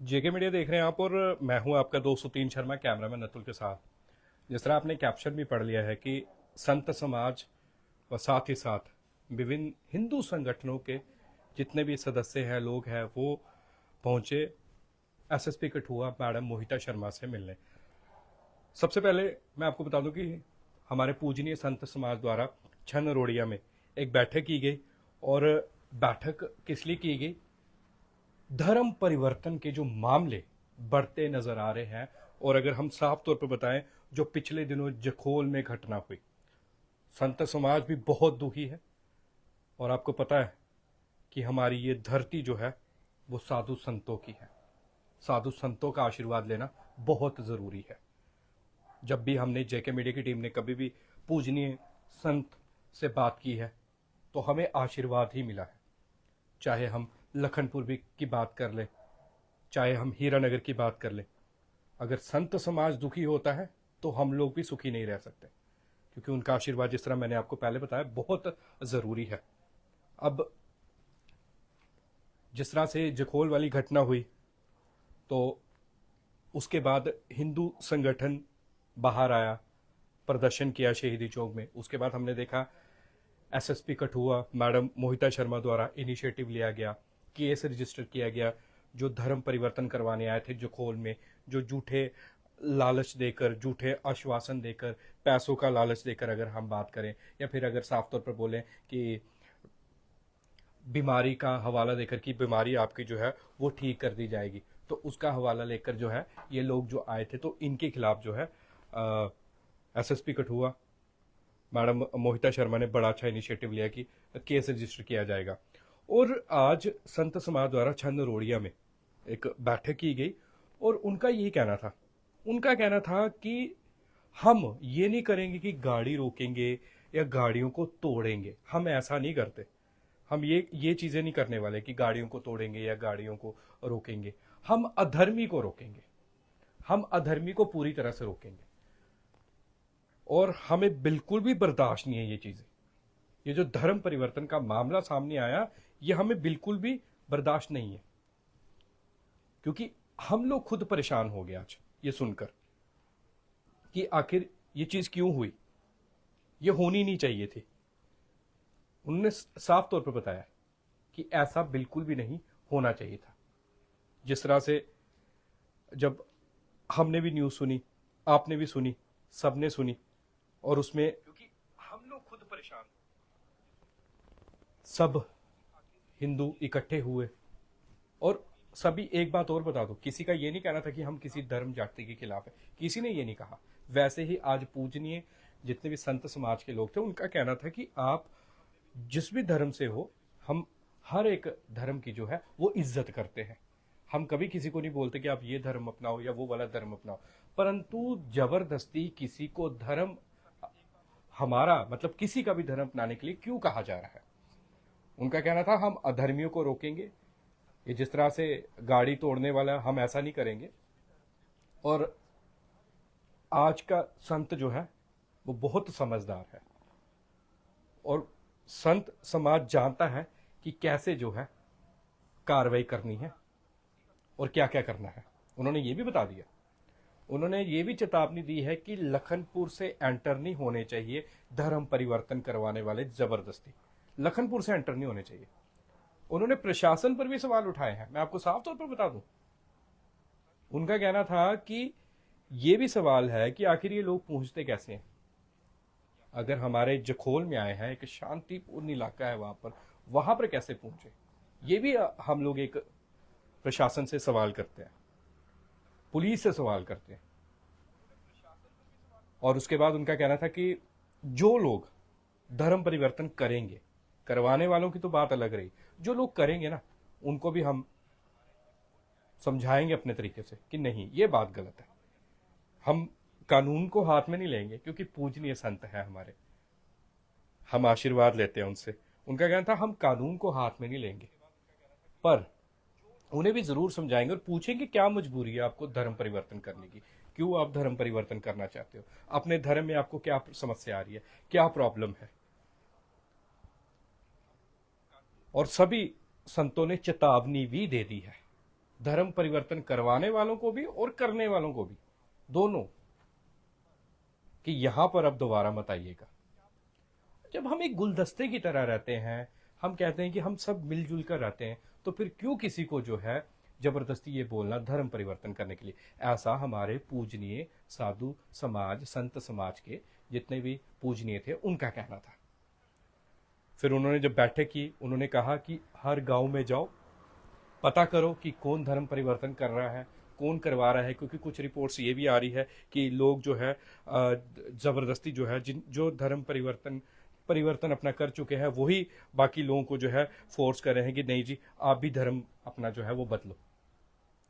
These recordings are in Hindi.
जेके मीडिया देख रहे हैं आप, और मैं हूं आपका 203 शर्मा, कैमरामैन अतुल के साथ। जिस तरह आपने कैप्शन भी पढ़ लिया है कि संत समाज व साथ ही साथ विभिन्न हिंदू संगठनों के जितने भी सदस्य हैं, लोग हैं, वो पहुंचे एसएसपी कठुआ मैडम मोहिता शर्मा से मिलने। सबसे पहले मैं आपको बता दूं कि हमारे पूजनीय संत समाज द्वारा छन रोड़िया में एक बैठक की गई। और बैठक किस लिए की गई? धर्म परिवर्तन के जो मामले बढ़ते नजर आ रहे हैं, और अगर हम साफ तौर पर बताएं, जो पिछले दिनों जखोल में घटना हुई, संत समाज भी बहुत दुखी है। और आपको पता है कि हमारी ये धरती जो है वो साधु संतों की है। साधु संतों का आशीर्वाद लेना बहुत जरूरी है। जब भी हमने जेके मीडिया की टीम ने कभी भी पूजनीय संत से बात की है तो हमें आशीर्वाद ही मिला है। चाहे हम लखनपुर भी की बात कर ले, चाहे हम हीरानगर की बात कर ले, अगर संत समाज दुखी होता है तो हम लोग भी सुखी नहीं रह सकते, क्योंकि उनका आशीर्वाद, जिस तरह मैंने आपको पहले बताया, बहुत जरूरी है। अब जिस तरह से जखोल वाली घटना हुई, तो उसके बाद हिंदू संगठन बाहर आया, प्रदर्शन किया शहीदी चौक में। उसके बाद हमने देखा एसएसपी कठुआ मैडम मोहिता शर्मा द्वारा इनिशिएटिव लिया गया, केस रजिस्टर किया गया। जो धर्म परिवर्तन करवाने आए थे जखोल में, जो झूठे लालच देकर, झूठे आश्वासन देकर, पैसों का लालच देकर, अगर हम बात करें, या फिर अगर साफ तौर पर बोलें कि बीमारी का हवाला देकर कि बीमारी आपकी जो है वो ठीक कर दी जाएगी, तो उसका हवाला लेकर जो है ये लोग जो आए थे, तो इनके खिलाफ जो है एसएसपी कठुआ मैडम मोहिता शर्मा ने बड़ा अच्छा इनिशिएटिव लिया कि केस रजिस्टर किया जाएगा। और आज संत समाज द्वारा छंद रोड़िया में एक बैठक की गई, और उनका यही कहना था। उनका कहना था कि हम ये नहीं करेंगे कि गाड़ी रोकेंगे या गाड़ियों को तोड़ेंगे, हम ऐसा नहीं करते। हम ये चीजें नहीं करने वाले कि गाड़ियों को तोड़ेंगे या गाड़ियों को रोकेंगे। हम अधर्मी को रोकेंगे, हम अधर्मी को पूरी तरह से रोकेंगे। और हमें बिल्कुल भी बर्दाश्त नहीं है ये चीजें। ये जो धर्म परिवर्तन का मामला सामने आया, ये हमें बिल्कुल भी बर्दाश्त नहीं है, क्योंकि हम लोग खुद परेशान हो गए आज ये सुनकर कि आखिर ये चीज क्यों हुई। ये होनी नहीं चाहिए थी। उन्होंने साफ तौर पर बताया कि ऐसा बिल्कुल भी नहीं होना चाहिए था। जिस तरह से जब हमने भी न्यूज सुनी, आपने भी सुनी, सबने सुनी, और उसमें क्योंकि हम लोग खुद परेशान, सब हिंदू इकट्ठे हुए। और सभी, एक बात और बता दो, किसी का ये नहीं कहना था कि हम किसी धर्म जाति के खिलाफ है, किसी ने ये नहीं कहा। वैसे ही आज पूजनीय जितने भी संत समाज के लोग थे, उनका कहना था कि आप जिस भी धर्म से हो, हम हर एक धर्म की जो है वो इज्जत करते हैं। हम कभी किसी को नहीं बोलते कि आप ये धर्म अपनाओ या वो वाला धर्म अपनाओ, परंतु जबरदस्ती किसी को धर्म, हमारा मतलब किसी का भी धर्म अपनाने के लिए क्यों कहा जा रहा है। उनका कहना था हम अधर्मियों को रोकेंगे, ये जिस तरह से गाड़ी तोड़ने वाला, हम ऐसा नहीं करेंगे। और आज का संत जो है वो बहुत समझदार है, और संत समाज जानता है कि कैसे जो है कार्रवाई करनी है और क्या क्या करना है। उन्होंने ये भी बता दिया, उन्होंने ये भी चेतावनी दी है कि लखनपुर से एंटर नहीं होने चाहिए धर्म परिवर्तन करवाने वाले, जबरदस्ती लखनपुर से एंटर नहीं होने चाहिए। उन्होंने प्रशासन पर भी सवाल उठाए हैं, मैं आपको साफ तौर पर बता दूं। उनका कहना था कि ये भी सवाल है कि आखिर ये लोग पहुंचते कैसे हैं। अगर हमारे जखोल में आए हैं, एक शांतिपूर्ण इलाका है वहां पर कैसे पहुंचे, ये भी हम लोग एक प्रशासन से सवाल करते हैं, पुलिस से सवाल करते हैं। और उसके बाद उनका कहना था कि जो लोग धर्म परिवर्तन करेंगे, करवाने वालों की तो बात अलग रही, जो लोग करेंगे ना, उनको भी हम समझाएंगे अपने तरीके से कि नहीं, ये बात गलत है। हम कानून को हाथ में नहीं लेंगे, क्योंकि पूजनीय संत है हमारे, हम आशीर्वाद लेते हैं उनसे। उनका कहना था हम कानून को हाथ में नहीं लेंगे, पर उन्हें भी जरूर समझाएंगे और पूछेंगे क्या मजबूरी है आपको धर्म परिवर्तन करने की, क्यों आप धर्म परिवर्तन करना चाहते हो, अपने धर्म में आपको क्या समस्या आ रही है, क्या प्रॉब्लम है। और सभी संतों ने चेतावनी भी दे दी है, धर्म परिवर्तन करवाने वालों को भी और करने वालों को भी, दोनों, कि यहां पर अब दोबारा मत आइएगा। जब हम एक गुलदस्ते की तरह रहते हैं, हम कहते हैं कि हम सब मिलजुल कर रहते हैं, तो फिर क्यों किसी को जो है जबरदस्ती ये बोलना धर्म परिवर्तन करने के लिए? ऐसा हमारे पूजनीय साधु समाज, संत समाज के जितने भी पूजनीय थे उनका कहना था। फिर उन्होंने जब बैठक की, उन्होंने कहा कि हर गांव में जाओ, पता करो कि कौन धर्म परिवर्तन कर रहा है, कौन करवा रहा है, क्योंकि कुछ रिपोर्ट्स ये भी आ रही है कि लोग जो है जबरदस्ती जो है, जिन जो धर्म परिवर्तन अपना कर चुके हैं वही बाकी लोगों को जो है फोर्स कर रहे हैं कि नहीं जी आप भी धर्म अपना जो है वो बदलो।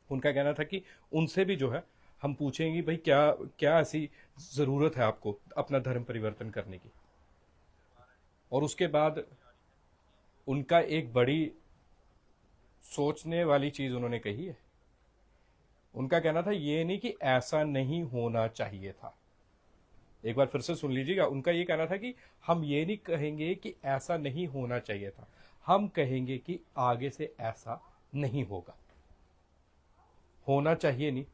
उनका कहना था कि उनसे भी जो है हम पूछेंगे भाई क्या क्या ऐसी जरूरत है आपको अपना धर्म परिवर्तन करने की। और उसके बाद उनका एक बड़ी सोचने वाली चीज उन्होंने कही है। उनका कहना था ये नहीं कि ऐसा नहीं होना चाहिए था, एक बार फिर से सुन लीजिएगा। उनका ये कहना था कि हम ये नहीं कहेंगे कि ऐसा नहीं होना चाहिए था, हम कहेंगे कि आगे से ऐसा नहीं होगा। होना चाहिए नहीं,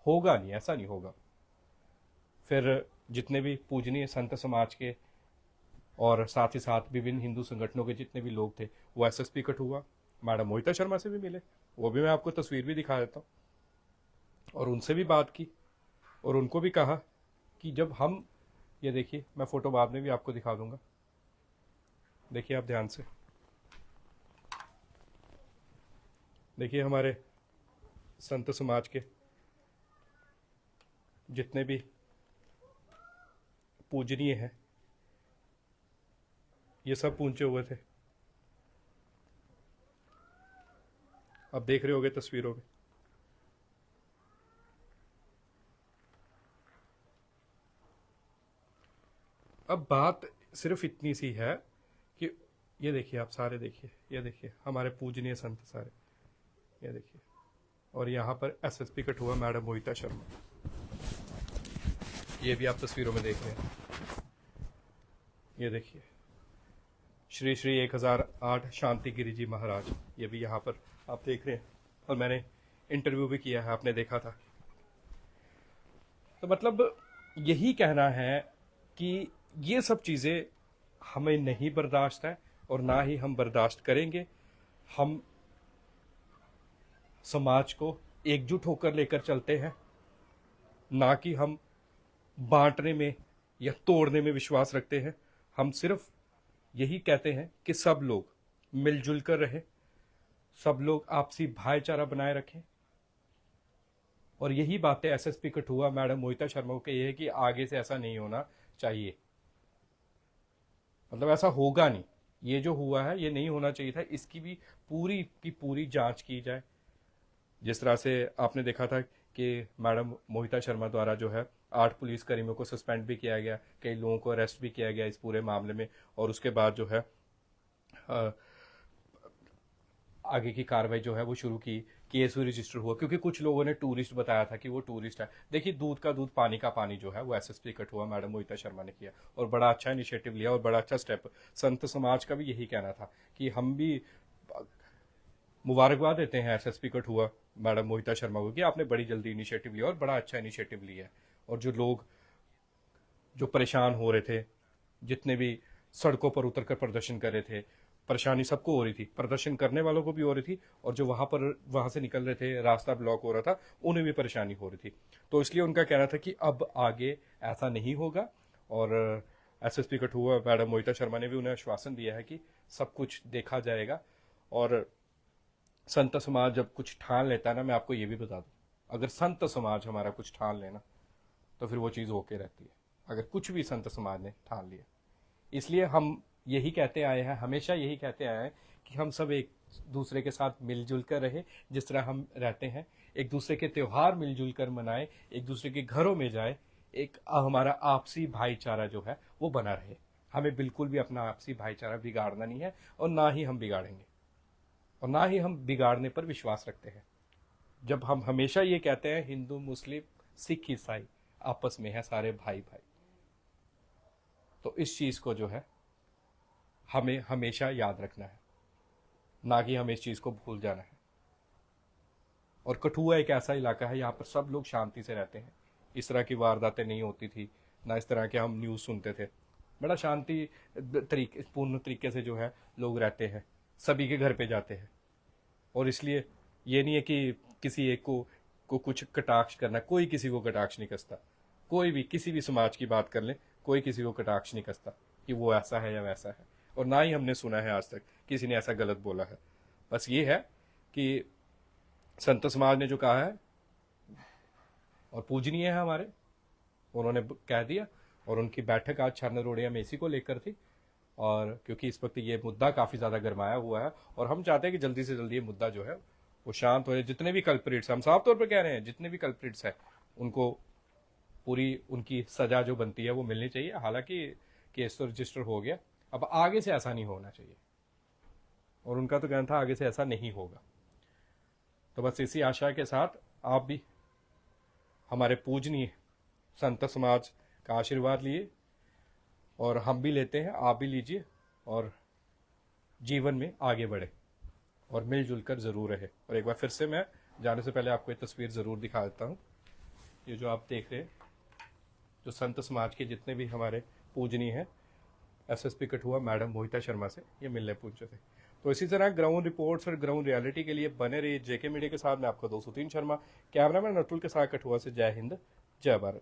होगा नहीं, ऐसा नहीं होगा। फिर जितने भी पूजनीय संत समाज के और साथ ही साथ विभिन्न हिंदू संगठनों के जितने भी लोग थे वो एसएसपी कट हुआ, मैडम मोहिता शर्मा से भी मिले, वो भी मैं आपको तस्वीर भी दिखा देता हूँ, और उनसे भी बात की और उनको भी कहा कि जब हम, ये देखिए मैं फोटो बाद में भी आपको दिखा दूंगा, देखिए आप ध्यान से देखिए, हमारे संत समाज के जितने भी पूजनीय हैं ये सब पूछे हुए थे, आप देख रहे होगे तस्वीरों में। अब बात सिर्फ इतनी सी है कि ये देखिए, आप सारे देखिए, ये देखिए हमारे पूजनीय संत सारे, ये देखिए, और यहाँ पर एसएसपी कट हुआ मैडम मोहिता शर्मा, ये भी आप तस्वीरों में देख रहे हैं। ये देखिए श्री श्री 1008 शांति गिरी जी महाराज, ये भी यहाँ पर आप देख रहे हैं, और मैंने इंटरव्यू भी किया है, आपने देखा था। तो मतलब यही कहना है कि ये सब चीज़ें हमें नहीं बर्दाश्त है और ना ही हम बर्दाश्त करेंगे। हम समाज को एकजुट होकर लेकर चलते हैं, ना कि हम बांटने में या तोड़ने में विश्वास रखते हैं। हम सिर्फ यही कहते हैं कि सब लोग मिलजुल कर रहें, सब लोग आपसी भाईचारा बनाए रखें, और यही बातें एसएसपी कठुआ मैडम मोहिता शर्मा को ये है कि आगे से ऐसा नहीं होना चाहिए। मतलब ऐसा होगा नहीं, ये जो हुआ है ये नहीं होना चाहिए था, इसकी भी पूरी की पूरी जांच की जाए। जिस तरह से आपने देखा था कि मैडम मोहिता शर्मा द्वारा जो है 8 पुलिसकर्मियों को सस्पेंड भी किया गया, कई लोगों को अरेस्ट भी किया गया इस पूरे मामले में, और उसके बाद जो है आगे की कार्रवाई जो है वो शुरू की, केस भी रजिस्टर हुआ, क्योंकि कुछ लोगों ने टूरिस्ट बताया था कि वो टूरिस्ट है। देखिए दूध का दूध पानी का पानी जो है वो एसएसपी कट हुआ मैडम मोहिता शर्मा ने किया, और बड़ा अच्छा इनिशिएटिव लिया और बड़ा अच्छा स्टेप। संत समाज का भी यही कहना था कि हम भी मुबारकबाद देते हैं एसएसपी कट हुआ मैडम मोहिता शर्मा को कि आपने बड़ी जल्दी इनिशिएटिव लिया और बड़ा अच्छा इनिशिएटिव लिया है। और जो लोग जो परेशान हो रहे थे, जितने भी सड़कों पर उतर कर प्रदर्शन कर रहे थे, परेशानी सबको हो रही थी, प्रदर्शन करने वालों को भी हो रही थी, और जो वहां से निकल रहे थे, रास्ता ब्लॉक हो रहा था, उन्हें भी परेशानी हो रही थी। तो इसलिए उनका कहना था कि अब आगे ऐसा नहीं होगा, और एसएसपी कठुआ मैडम मोहिता शर्मा ने भी उन्हें आश्वासन दिया है कि सब कुछ देखा जाएगा। और संत समाज जब कुछ ठान लेता है ना, मैं आपको ये भी बता दूं, अगर संत समाज हमारा कुछ ठान लेना तो फिर वो चीज़ होके रहती है, अगर कुछ भी संत समाज ने ठान लिया। इसलिए हम यही कहते आए हैं, हमेशा यही कहते आए हैं कि हम सब एक दूसरे के साथ मिलजुल कर रहे, जिस तरह हम रहते हैं, एक दूसरे के त्यौहार मिलजुल कर मनाएं, एक दूसरे के घरों में जाए, एक हमारा आपसी भाईचारा जो है वो बना रहे। हमें बिल्कुल भी अपना आपसी भाईचारा बिगाड़ना नहीं है, और ना ही हम बिगाड़ेंगे, और ना ही हम बिगाड़ने पर विश्वास रखते हैं। जब हम हमेशा ये कहते हैं हिंदू मुस्लिम सिख ईसाई आपस में है सारे भाई भाई, तो इस चीज को जो है हमें हमेशा याद रखना है, ना कि हमें इस चीज को भूल जाना है। और कठुआ एक ऐसा इलाका है, यहाँ पर सब लोग शांति से रहते हैं, इस तरह की वारदातें नहीं होती थी, ना इस तरह के हम न्यूज़ सुनते थे। बड़ा शांति तरीके पूर्ण तरीके से जो है लोग रहते हैं, सभी के घर पे जाते हैं। और इसलिए ये नहीं है कि किसी एक को कुछ कटाक्ष करना, कोई किसी को कटाक्ष नहीं कसता। कोई भी किसी भी समाज की बात कर ले, कोई किसी को कटाक्ष नहीं कसता कि वो ऐसा है या वैसा है। और ना ही हमने सुना है आज तक किसी ने ऐसा गलत बोला है। बस ये है कि संत समाज ने जो कहा है और पूजनीय है हमारे, उन्होंने कह दिया। और उनकी बैठक आज छारनरोड़िया में इसी को लेकर थी। और क्योंकि इस वक्त ये मुद्दा काफ़ी ज़्यादा गर्माया हुआ है और हम चाहते हैं कि जल्दी से जल्दी ये मुद्दा जो है वो शांत हो जाए। जितने भी कल्प्रिट्स, हम साफ तौर पर कह रहे हैं, जितने भी कल्प्रिट्स हैं उनको पूरी उनकी सज़ा जो बनती है वो मिलनी चाहिए। हालांकि केस तो रजिस्टर हो गया, अब आगे से ऐसा नहीं होना चाहिए। और उनका तो कहना था आगे से ऐसा नहीं होगा। तो बस इसी आशा के साथ आप भी हमारे पूजनीय संत समाज का आशीर्वाद लिए, और हम भी लेते हैं, आप भी लीजिए, और जीवन में आगे बढ़े और मिलजुल कर ज़रूर रहे। और एक बार फिर से मैं जाने से पहले आपको एक तस्वीर ज़रूर दिखा देता हूँ। ये जो आप देख रहे हैं, जो संत समाज के जितने भी हमारे पूजनीय हैं, एसएसपी कठुआ मैडम मोहिता शर्मा से ये मिलने पहुंचे थे। तो इसी तरह ग्राउंड रिपोर्ट्स और ग्राउंड रियलिटी के लिए बने रहिए जेके मीडिया के साथ। मैं आपका 203 शर्मा, कैमरामैन अतुल के साथ कठुआ से। जय हिंद, जय भारत।